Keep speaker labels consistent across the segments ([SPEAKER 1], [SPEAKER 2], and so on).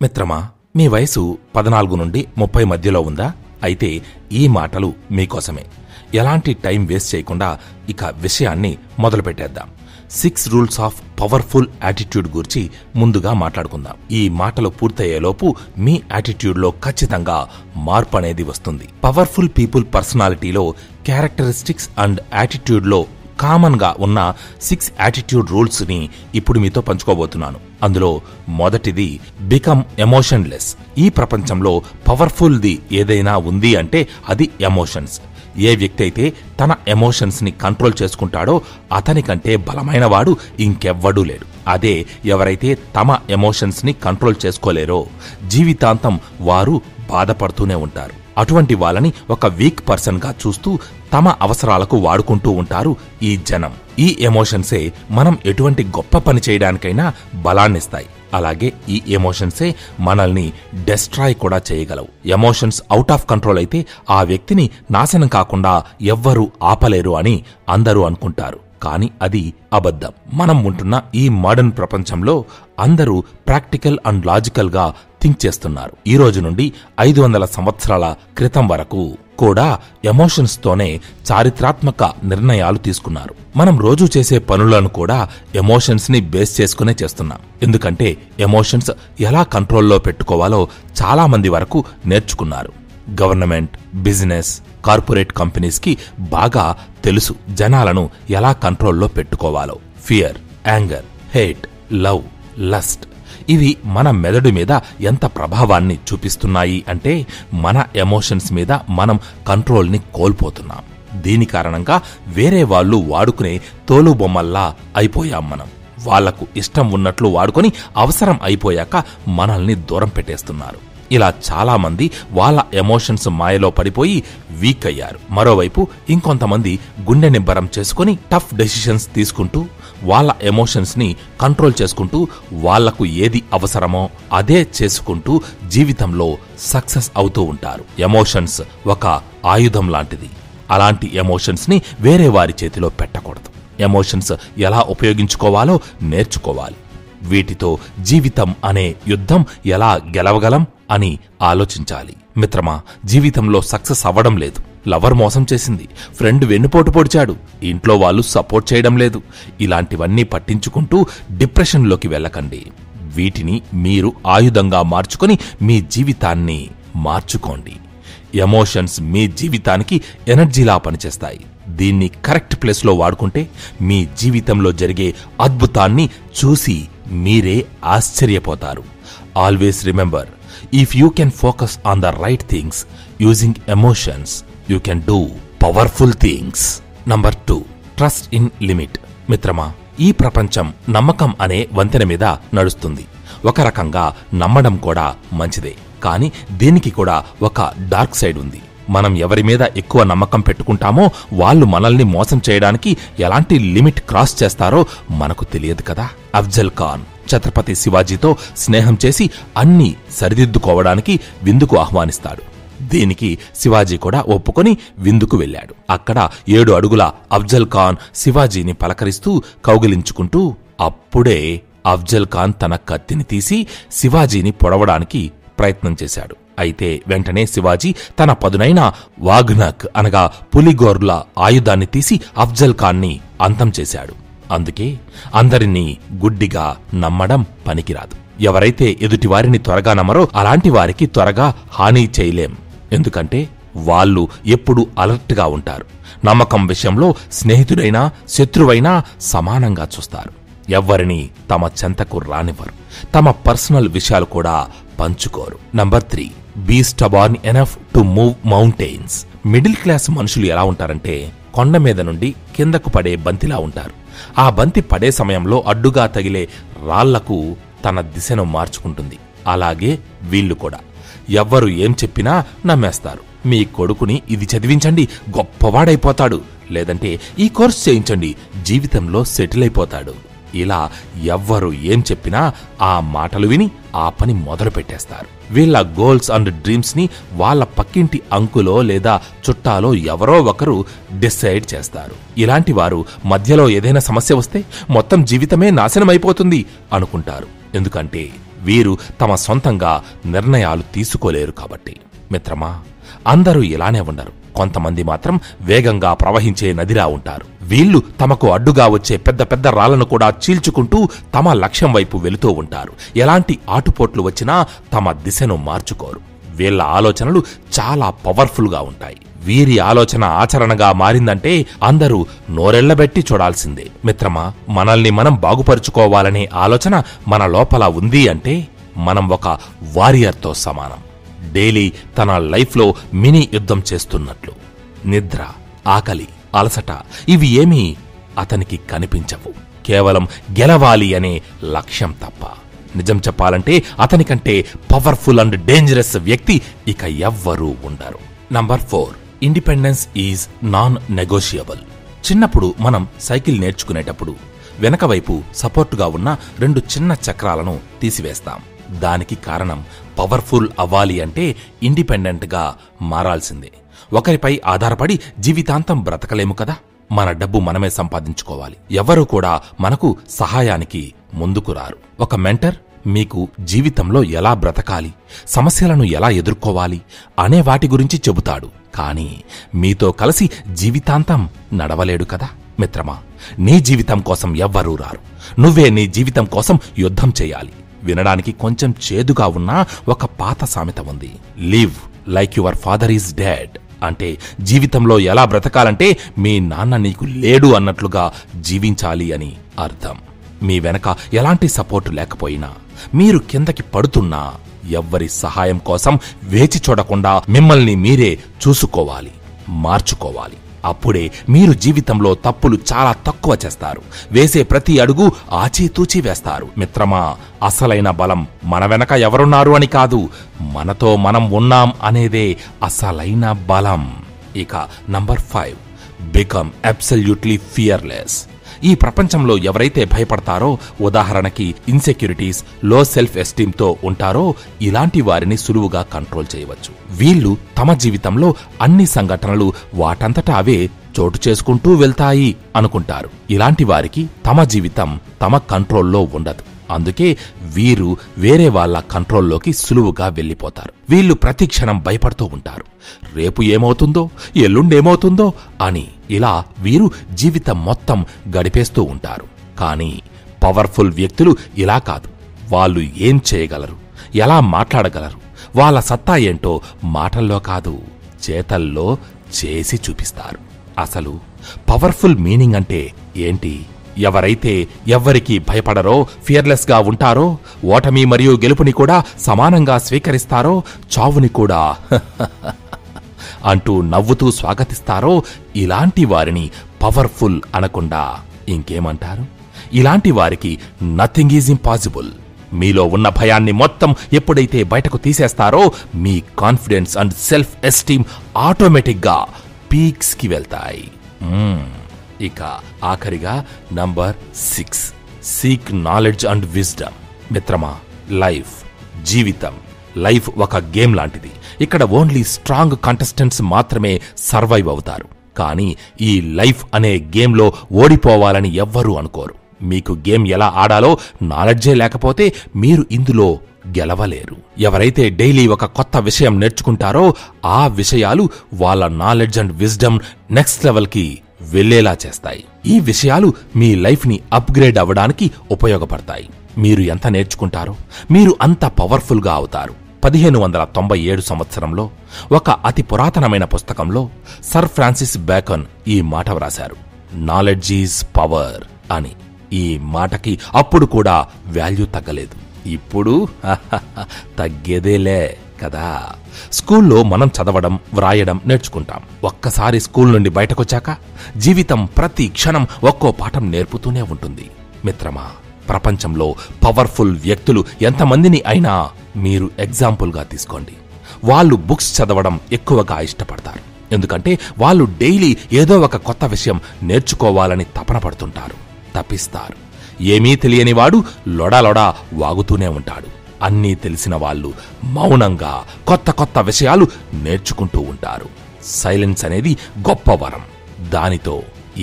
[SPEAKER 1] మిత్రమా, మీ వయసు 14 నుండి 30 మధ్యలో ఉందా? అయితే ఈ మాటలు మీకోసమే. ఎలాంటి టైం వేస్ట్ చేయకుండా ఇక విషయాన్ని మొదలుపెట్టేద్దాం. 6 రూల్స్ ఆఫ్ పవర్ఫుల్ యాటిట్యూడ్ గురించి ముందుగా మాట్లాడుకుందాం. ఈ మాటలు పూర్తయ్యేలోపు మీ యాటిట్యూడ్లో ఖచ్చితంగా మార్పు అనేది వస్తుంది. పవర్ఫుల్ పీపుల్ పర్సనాలిటీలో క్యారెక్టరిస్టిక్స్ అండ్ యాటిట్యూడ్లో కామన్ గా ఉన్న 6 యాటిట్యూడ్ రూల్స్ ని ఇప్పుడు మీతో పంచుకోబోతున్నాను. అందులో మొదటిది బికమ్ ఎమోషన్లెస్. ఈ ప్రపంచంలో పవర్ఫుల్ ది ఏదైనా ఉంది అంటే అది ఎమోషన్స్. ఏ వ్యక్తి అయితే తన ఎమోషన్స్ ని కంట్రోల్ చేసుకుంటాడో అతని కంటే బలమైన వాడు ఇంకెవ్వడూ లేడు. అదే ఎవరైతే తమ ఎమోషన్స్ ని కంట్రోల్ చేసుకోలేరో జీవితాంతం వారు బాధపడుతూనే ఉంటారు. అటువంటి వాళ్ళని ఒక వీక్ పర్సన్ గా చూస్తూ తమ అవసరాలకు వాడుకుంటూ ఉంటారు ఈ జనం. ఈ ఎమోషన్సే మనం ఎటువంటి గొప్ప పని చేయడానికైనా బలాన్నిస్తాయి. అలాగే ఈ ఎమోషన్సే మనల్ని డెస్ట్రాయ్ కూడా చేయగలవు. ఎమోషన్స్ అవుట్ ఆఫ్ కంట్రోల్ అయితే ఆ వ్యక్తిని నాశనం కాకుండా ఎవ్వరూ ఆపలేరు అని అందరూ అనుకుంటారు. కానీ అది అబద్ధం. మనం ఉంటున్న ఈ మోడర్న్ ప్రపంచంలో అందరూ ప్రాక్టికల్ అండ్ లాజికల్ గా థింక్ చేస్తున్నారు. ఈ రోజు నుండి 500 సంవత్సరాల క్రితం వరకు కూడా ఎమోషన్స్ తోనే చారిత్రాత్మక నిర్ణయాలు తీసుకున్నారు. మనం రోజు చేసే పనులను కూడా ఎమోషన్స్ ని బేస్ చేసుకునే చేస్తున్నాం. ఎందుకంటే ఎమోషన్స్ ఎలా కంట్రోల్లో పెట్టుకోవాలో చాలా మంది వరకు నేర్చుకున్నారు. గవర్నమెంట్, బిజినెస్, కార్పొరేట్ కంపెనీస్ కి బాగా తెలుసు జనాలను ఎలా కంట్రోల్లో పెట్టుకోవాలో. Fear, anger, hate, love, lust ఇవి మన మెదడు మీద ఎంత ప్రభావాన్ని చూపిస్తున్నాయి అంటే మన ఎమోషన్స్ మీద మనం కంట్రోల్ని కోల్పోతున్నాం. దీని కారణంగా వేరే వాళ్ళు వాడుకునే తోలుబొమ్మల్లా అయిపోయాం మనం. వాళ్లకు ఇష్టం ఉన్నట్లు వాడుకొని అవసరం అయిపోయాక మనల్ని దూరం పెట్టేస్తున్నారు. ఇలా చాలా మంది వాళ్ళ ఎమోషన్స్ మాయలో పడిపోయి వీక్ అయ్యారు. మరోవైపు ఇంకొంతమంది గుండె నిబ్బరం చేసుకుని టఫ్ డెసిషన్స్ తీసుకుంటూ వాళ్ళ ఎమోషన్స్ ని కంట్రోల్ చేసుకుంటూ వాళ్లకు ఏది అవసరమో అదే చేసుకుంటూ జీవితంలో సక్సెస్ అవుతూ ఉంటారు. ఎమోషన్స్ ఒక ఆయుధం లాంటిది. అలాంటి ఎమోషన్స్ ని వేరే వారి చేతిలో పెట్టకూడదు. ఎమోషన్స్ ఎలా ఉపయోగించుకోవాలో నేర్చుకోవాలి. వీటితో జీవితం అనే యుద్ధం ఎలా గెలవగలం అని ఆలోచించాలి. మిత్రమా, జీవితంలో సక్సెస్ అవ్వడం లేదు. లవర్ మోసం చేసింది, ఫ్రెండ్ వెన్నుపోటు పొడిచాడు, ఇంట్లో వాళ్ళు సపోర్ట్ చేయడం లేదు. ఇలాంటివన్నీ పట్టించుకుంటూ డిప్రెషన్లోకి వెళ్ళకండి. వీటిని మీరు ఆయుధంగా మార్చుకొని మీ జీవితాన్ని మార్చుకోండి. ఎమోషన్స్ మీ జీవితానికి ఎనర్జీలా పనిచేస్తాయి. దీన్ని కరెక్ట్ ప్లేస్లో వాడుకుంటే మీ జీవితంలో జరిగే అద్భుతాన్ని చూసి మీరే ఆశ్చర్యపోతారు. Always remember, if you can focus on the right things using emotions, you can do powerful things. Number 2, trust in limit. మిత్రమా, ఈ ప్రపంచం నమ్మకం అనే వంతెన మీద నడుస్తుంది. ఒక రకంగా నమ్మడం కూడా మంచిదే, కానీ దీనికి కూడా ఒక డార్క్ సైడ్ ఉంది. మనం ఎవరి మీద ఎక్కువ నమ్మకం పెట్టుకుంటామో వాళ్ళు మనల్ని మోసం చేయడానికి ఎలాంటి లిమిట్ క్రాస్ చేస్తారో మనకు తెలియదు కదా. అఫ్జల్ ఖాన్ ఛత్రపతి శివాజీతో స్నేహం చేసి అన్నీ సరిదిద్దుకోవడానికి విందుకు ఆహ్వానిస్తాడు. దీనికి శివాజీ కూడా ఒప్పుకొని విందుకు వెళ్ళాడు. అక్కడ 7 అడుగుల అఫ్జల్ ఖాన్ శివాజీని పలకరిస్తూ కౌగిలించుకుంటూ అప్పుడే అఫ్జల్ ఖాన్ తన కత్తిని తీసి శివాజీని పొడవడానికి ప్రయత్నం చేశాడు. అయితే వెంటనే శివాజీ తన పదునైన వాఘ్నక్ అనగా పులిగోర్ల ఆయుధాన్ని తీసి అఫ్జల్ ఖాన్ని అంతం చేశాడు. అందుకే అందరినీ గుడ్డిగా నమ్మడం పనికిరాదు. ఎవరైతే ఎదుటివారిని త్వరగా నమ్మరో అలాంటి వారికి త్వరగా హాని చేయలేం. ఎందుకంటే వాళ్ళు ఎప్పుడూ అలర్ట్గా ఉంటారు. నమ్మకం విషయంలో స్నేహితుడైనా శత్రువైనా సమానంగా చూస్తారు. ఎవ్వరిని తమ చెంతకు రానివ్వరు. తమ పర్సనల్ విషయాలు కూడా పంచుకోరు. Number 3, be stubborn enough to move mountains. Middle class మనుషులు ఎలా ఉంటారంటే కొండ మీద నుండి కిందకు పడే బంతిలా ఉంటారు. ఆ బంతి పడే సమయంలో అడ్డుగా తగిలే రాళ్లకు తన దిశను మార్చుకుంటుంది. అలాగే వీళ్లు కూడా ఎవ్వరు ఏం చెప్పినా నమ్మేస్తారు. మీ కొడుకుని ఇది చదివించండి, గొప్పవాడైపోతాడు, లేదంటే ఈ కోర్స్ చేయించండి, జీవితంలో సెటిల్ అయిపోతాడు. ఇలా ఎవ్వరు ఏం చెప్పినా ఆ మాటలు విని ఆ పని మొదలు పెట్టేస్తారు. వీళ్ళ గోల్స్ అండ్ డ్రీమ్స్ ని వాళ్ళ పక్కింటి అంకులో లేదా చుట్టాలో ఎవరో ఒకరు డిసైడ్ చేస్తారు. ఇలాంటి వారు మధ్యలో ఏదైనా సమస్య వస్తే మొత్తం జీవితమే నాశనమైపోతుంది అనుకుంటారు. ఎందుకంటే వీరు తమ సొంతంగా నిర్ణయాలు తీసుకోలేరు కాబట్టి. మిత్రమా, అందరూ ఇలానే ఉండరు. కొంతమంది మాత్రం వేగంగా ప్రవహించే నదిలా ఉంటారు. వీళ్లు తమకు అడ్డుగా వచ్చే పెద్ద పెద్ద రాళ్లను కూడా చీల్చుకుంటూ తమ లక్ష్యం వైపు వెళుతూ ఉంటారు. ఎలాంటి ఆటుపోట్లు వచ్చినా తమ దిశను మార్చుకోరు. వీళ్ల ఆలోచనలు చాలా పవర్ఫుల్ గా ఉంటాయి. వీరి ఆలోచన ఆచరణగా మారిందంటే అందరూ నోరెళ్లబెట్టి చూడాల్సిందే. మిత్రమా, మనల్ని మనం బాగుపరుచుకోవాలనే ఆలోచన మన లోపల ఉంది అంటే మనం ఒక వారియర్తో సమానం. డైలీ తన లైఫ్లో మినీ యుద్ధం చేస్తున్నట్లు. నిద్ర, ఆకలి, అలసట ఇవి ఏమీ అతనికి కనిపించవు. కేవలం గెలవాలి అనే లక్ష్యం తప్ప. నిజం చెప్పాలంటే అతనికంటే పవర్ఫుల్ అండ్ డేంజరస్ వ్యక్తి ఇక ఎవ్వరూ ఉండరు. Number 4, independence is non negotiable. చిన్నప్పుడు మనం సైకిల్ నేర్చుకునేటప్పుడు వెనక వైపు సపోర్టుగా ఉన్న 2 చిన్న చక్రాలను తీసివేస్తాం. దానికి కారణం పవర్ఫుల్ అవ్వాలి అంటే ఇండిపెండెంట్ గా మారాల్సిందే. ఒకరిపై ఆధారపడి జీవితాంతం బ్రతకలేము కదా. మన డబ్బు మనమే సంపాదించుకోవాలి. ఎవరూ కూడా మనకు సహాయానికి ముందుకు రారు. ఒక మెంటర్ మీకు జీవితంలో ఎలా బ్రతకాలి, సమస్యలను ఎలా ఎదుర్కోవాలి అనే వాటి గురించి చెబుతాడు. కానీ మీతో కలిసి జీవితాంతం నడవలేడు కదా. మిత్రమా, నీ జీవితం కోసం ఎవ్వరూ రారు. నువ్వే నీ జీవితం కోసం యుద్ధం చేయాలి. వినడానికి కొంచెం చేదుగా ఉన్న ఒక పాత సామెత ఉంది. Live like your father is dead. అంటే జీవితంలో ఎలా బ్రతకాలంటే మీ నాన్న నీకు లేడు అన్నట్లుగా జీవించాలి అని అర్థం. మీ వెనక ఎలాంటి సపోర్టు లేకపోయినా, మీరు కిందకి పడుతున్నా ఎవ్వరి సహాయం కోసం వేచి చూడకుండా మిమ్మల్ని మీరే చూసుకోవాలి, మార్చుకోవాలి. అప్పుడే మీరు జీవితంలో తప్పులు చాలా తక్కువ చేస్తారు. వేసే ప్రతి అడుగు ఆచితూచి వేస్తారు. మిత్రమా, అసలైన బలం మన వెనక ఎవరున్నారు అని కాదు, మనతో మనం ఉన్నాం అనేదే అసలైన బలం. ఇక నంబర్ 5, బికమ్ అబ్సల్యూట్లీ ఫియర్లెస్. ఈ ప్రపంచంలో ఎవరైతే భయపడతారో, ఉదాహరణకి ఇన్సెక్యూరిటీస్, లో సెల్ఫ్ ఎస్టీమ్ తో ఉంటారో, ఇలాంటి వారిని సులువుగా కంట్రోల్ చేయవచ్చు. వీళ్ళు తమ జీవితంలో అన్ని సంఘటనలు వాటంతటా అవే చోటు చేసుకుంటూ వెళ్తాయి అనుకుంటారు. ఇలాంటి వారికి తమ జీవితం తమ కంట్రోల్లో ఉండదు. అందుకే వీరు వేరే వాళ్ళ కంట్రోల్లోకి సులువుగా వెళ్ళిపోతారు. వీళ్ళు ప్రతి క్షణం భయపడుతూ ఉంటారు. రేపు ఏమవుతుందో, ఎల్లుండేమవుతుందో అని ఇలా వీరు జీవితం మొత్తం గడిపేస్తూ ఉంటారు. కానీ పవర్ఫుల్ వ్యక్తులు ఇలా కాదు. వాళ్ళు ఏం చేయగలరు, ఎలా మాట్లాడగలరు, వాళ్ళ సత్తా ఏంటో మాటల్లో కాదు, చేతల్లో చేసి చూపిస్తారు. అసలు పవర్ఫుల్ మీనింగ్ అంటే ఏంటి? ఎవరైతే ఎవ్వరికీ భయపడరో, ఫియర్లెస్ గా ఉంటారో, ఓటమి మరియు గెలుపుని కూడా సమానంగా స్వీకరిస్తారో, చావుని కూడా అంటూ నవ్వుతూ స్వాగతిస్తారో, ఇలాంటి వారిని పవర్ఫుల్ అనకుండా ఇంకేమంటారు? ఇలాంటి వారికి నథింగ్ ఈజ్ ఇంపాసిబుల్. మీలో ఉన్న భయాన్ని మొత్తం ఎప్పుడైతే బయటకు తీసేస్తారో, మీ కాన్ఫిడెన్స్ అండ్ సెల్ఫ్ ఎస్టీమ్ ఆటోమేటిక్గా పీక్స్ కి వెళ్తాయి. ఇక ఆఖరిగా number 6, seek knowledge and wisdom. మిత్రమా, జీవితం ఒక గేమ్ లాంటిది. ఇక్కడ ఓన్లీ స్ట్రాంగ్ కంటెస్టెంట్స్ మాత్రమే సర్వైవ్ అవుతారు. కానీ ఈ లైఫ్ అనే గేమ్లో ఓడిపోవాలని ఎవ్వరూ అనుకోరు. మీకు గేమ్ ఎలా ఆడాలో నాలెడ్జే లేకపోతే మీరు ఇందులో గెలవలేరు. ఎవరైతే డైలీ ఒక కొత్త విషయం నేర్చుకుంటారో, ఆ విషయాలు వాళ్ళ నాలెడ్జ్ అండ్ విజ్డమ్ నెక్స్ట్ లెవెల్కి వెళ్లేలా చేస్తాయి. ఈ విషయాలు మీ లైఫ్ ని అప్గ్రేడ్ అవ్వడానికి ఉపయోగపడతాయి. మీరు ఎంత నేర్చుకుంటారో మీరు అంత పవర్ఫుల్ గా అవుతారు. 1597 సంవత్సరంలో ఒక అతి పురాతనమైన పుస్తకంలో సర్ ఫ్రాన్సిస్ బేకన్ ఈ మాట వ్రాశారు, నాలెడ్జ్ ఈజ్ పవర్ అని. ఈ మాటకి అప్పుడు కూడా వాల్యూ తగ్గలేదు. ఇప్పుడు తగ్గేదేలే కదా. స్కూల్లో మనం చదవడం, వ్రాయడం నేర్చుకుంటాం. ఒక్కసారి స్కూల్ నుండి బయటకొచ్చాక జీవితం ప్రతి క్షణం ఒక్కో పాఠం నేర్పుతూనే ఉంటుంది. మిత్రమా, ప్రపంచంలో పవర్ఫుల్ వ్యక్తులు ఎంతమందిని అయినా మీరు ఎగ్జాంపుల్గా తీసుకోండి. వాళ్ళు బుక్స్ చదవడం ఎక్కువగా ఇష్టపడతారు. ఎందుకంటే వాళ్ళు డైలీ ఏదో ఒక కొత్త విషయం నేర్చుకోవాలని తపన పడుతుంటారు, తప్పిస్తారు. ఏమీ తెలియనివాడు లొడలొడా వాగుతూనే ఉంటాడు. అన్నీ తెలిసిన వాళ్ళు మౌనంగా కొత్త కొత్త విషయాలు నేర్చుకుంటూ ఉంటారు. సైలెన్స్ అనేది గొప్ప వరం. దానితో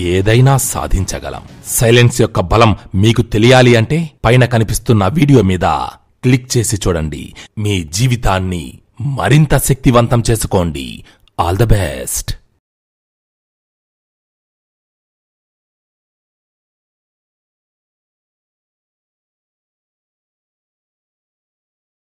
[SPEAKER 1] ఏదైనా సాధించగలం. సైలెన్స్ యొక్క బలం మీకు తెలియాలి అంటే పైన కనిపిస్తున్న వీడియో మీద క్లిక్ చేసి చూడండి. మీ జీవితాన్ని మరింత శక్తివంతం చేసుకోండి. All the best.